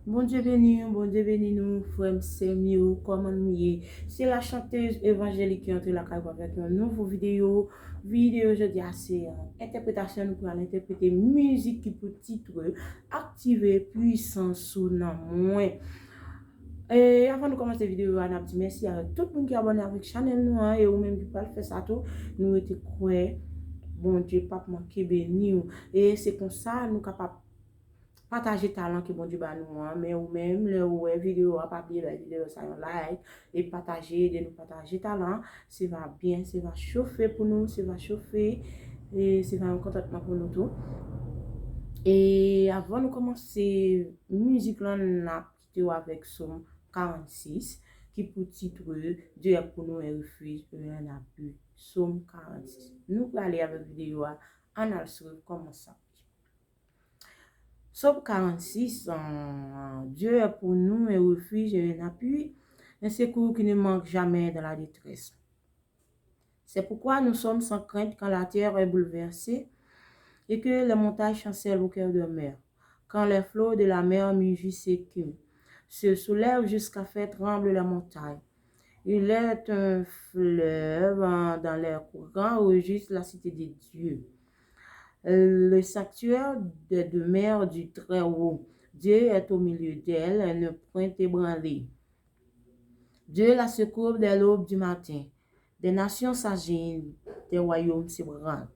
Bon Dieu béni nous, frère Semio, comment nous y est. C'est la chanteuse évangélique qui entre la caille avec une nouvelle vidéo. Vidéo, je dis assez, interprétation, nous pourrons interpréter musique qui peut titre activer puissance sous non moins. Et avant de commencer la vidéo, on a dit merci à tout le monde qui est abonné avec la chaîne nous, et ou même qui peut faire ça tout. Nous étions croyants, bon Dieu, pas manquer béni. Et c'est comme ça, nous sommes capables partager talent que bon Dieu ba nous mais ou même le ouais vidéo à papier la vidéo ça un like et partager de nous partager talent ça va bien ça va chauffer pour nous ça va chauffer et ça va un contentement pour nous tout et avant de commencer musique là on a quitté avec Somme 46 qui pour titre Dieu est pour nous un refuge et un appui Somme 46 nous allons aller avec vidéo on a le comment ça. Psaume 46, Dieu est pour nous un refuge et un appui, un secours qui ne manque jamais dans la détresse. C'est pourquoi nous sommes sans crainte quand la terre est bouleversée et que les montagnes chancellent au cœur de mer, quand les flots de la mer mugissent s'écument, se soulèvent jusqu'à faire trembler la montagne. Il est un fleuve dans les courants où juste la cité de Dieu. Le sanctuaire des demeures du Très-Haut. Dieu est au milieu d'elle, elle ne point ébranlée. Dieu la secourt dès l'aube du matin. Des nations s'agitent, des royaumes s'ébranlent.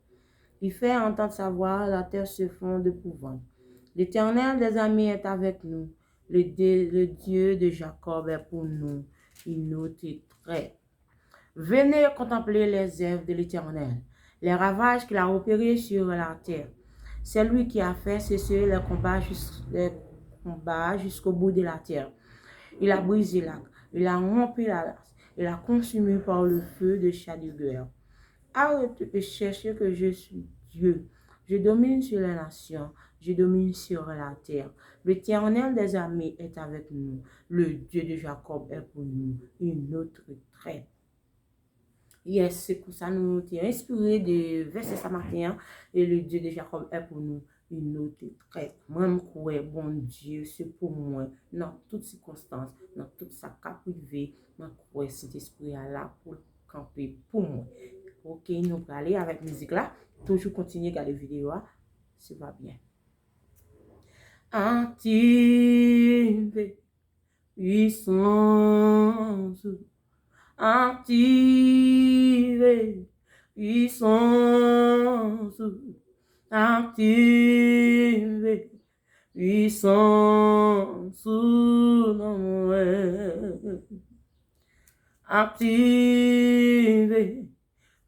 Il fait entendre sa voix, la terre se fond d'épouvante. L'Éternel des armées est avec nous. Le Dieu de Jacob est pour nous. Il nous traite. Venez contempler les œuvres de l'Éternel, les ravages qu'il a opérés sur la terre. C'est lui qui a fait cesser les combats jusqu'au bout de la terre. Il a brisé l'arc, il a rompu la lance, il a consumé par le feu de Chadugueur. Arrête de chercher que je suis Dieu. Je domine sur les nations, je domine sur la terre. L'Éternel des armées est avec nous. Le Dieu de Jacob est pour nous une autre traite. Yes, c'est pour ça nous t'es inspiré de verset ce matin et le Dieu de Jacob est pour nous une autre traite. Moi, je crois, bon Dieu, c'est pour moi, dans toutes circonstances, dans toute sa cap privée, je crois cet esprit là pour camper pour moi. Ok, nous allons aller avec musique là, toujours continuer à regarder la vidéo, ça va bien. Active, puissance. Active, puissance, active, puissance, non, active,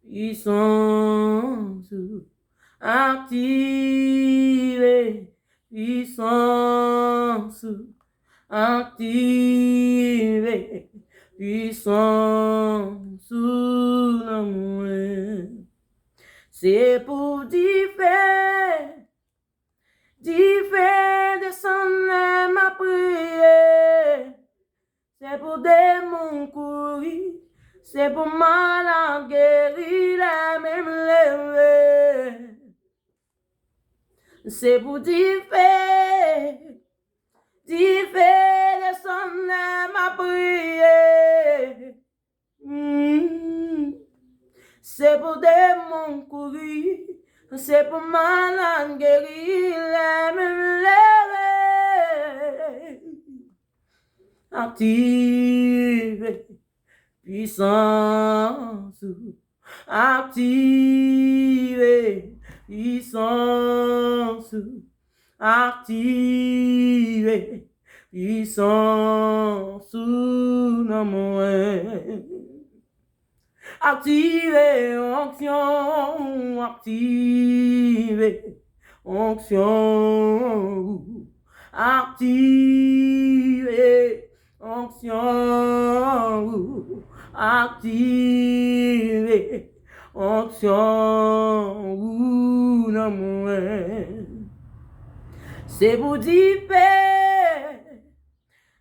puissance, active, puissance, active, puissance sous l'amour. C'est pour descendre ma prière. C'est pour démons courir, c'est pour malade guérir la même levée. C'est pour descendre ma prière. C'est pour démons courir, c'est pour malade guérir la même levée. Active, puissance, active, puissance, active, puissance, non moins. Active, onction, active, onction, active, onction, active, onction, non moins. C'est pour dire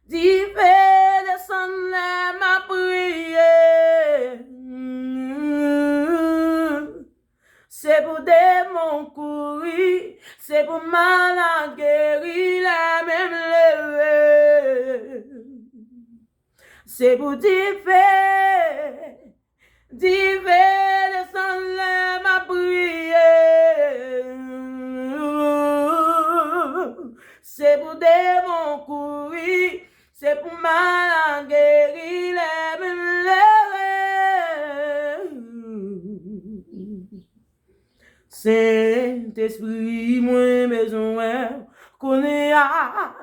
descendre ma prière. C'est pour démons courir, c'est pour malade guérir la même levée. c'est pour differ, descendre ma prière. C'est pour démon courir, c'est pour mal guérir les mêmes Saint-Esprit, moi besoin qu'on ait à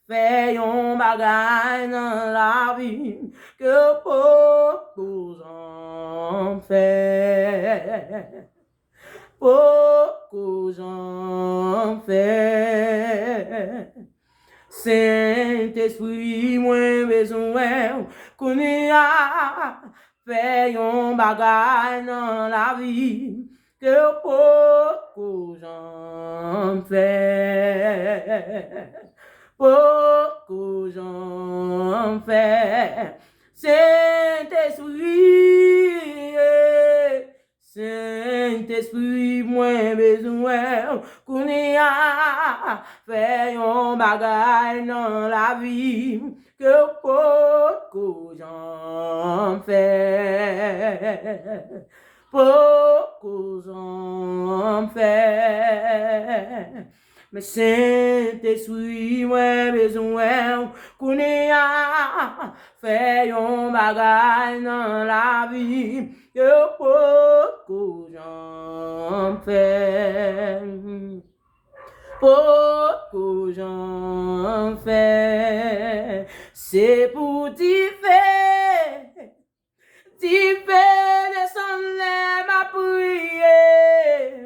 faire un bagage dans la vie que beaucoup en fait. Beaucoup en fait. Saint-Esprit, moi besoin qu'on ait à faire un bagage dans la vie que beaucoup j'en fais. Beaucoup j'en fais. Saint-Esprit, Saint-Esprit, moi besoin qu'on ait à faire un bagage dans la vie que beaucoup j'en fais. Beaucoup j'en fais. Mais Saint-Esprit, moi besoin qu'on ait à faire un bagage dans la vie que beaucoup j'en fais. Beaucoup j'en fais. C'est pour t'y faire. Tu fais descendre ma prière.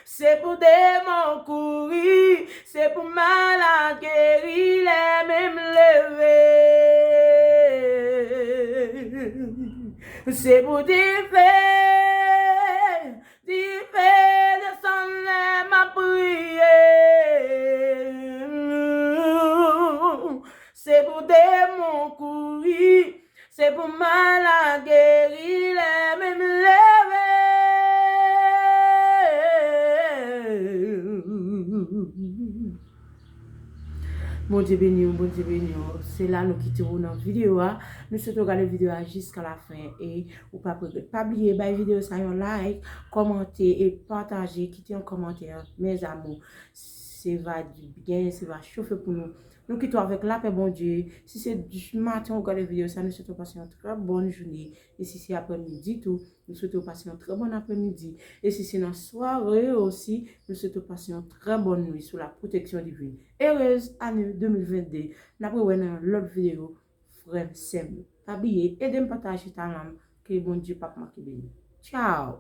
C'est pour démons courir, c'est pour malades guérir, les mêmes lever. C'est pour descendre ma prière. C'est pour démons courir, c'est pour malades guérir, les mêmes lever. Bon Dieu béni, bon Dieu béni. C'est là nous quittons notre vidéo. Nous souhaitons regarder la vidéo jusqu'à la fin. Et ou pas oublier la vidéo, ça un like, commenter et partager, quitter un commentaire. Mes amours, c'est va du bien, c'est va chauffer pour nous. Nous quittons avec la paix, bon Dieu. Si c'est du matin, on regarde la vidéo, ça nous souhaitons passer une très bonne journée. Et si c'est après-midi, tout, nous souhaitons passer une très bonne après-midi. Et si c'est dans la soirée aussi, nous souhaitons passer une très bonne nuit sous la protection divine. Heureuse année 2022. Nous avons l'autre vidéo, frère, c'est pas oublier, aidez-moi à partager ta langue, que bon Dieu, papa, qui bénit. Ciao!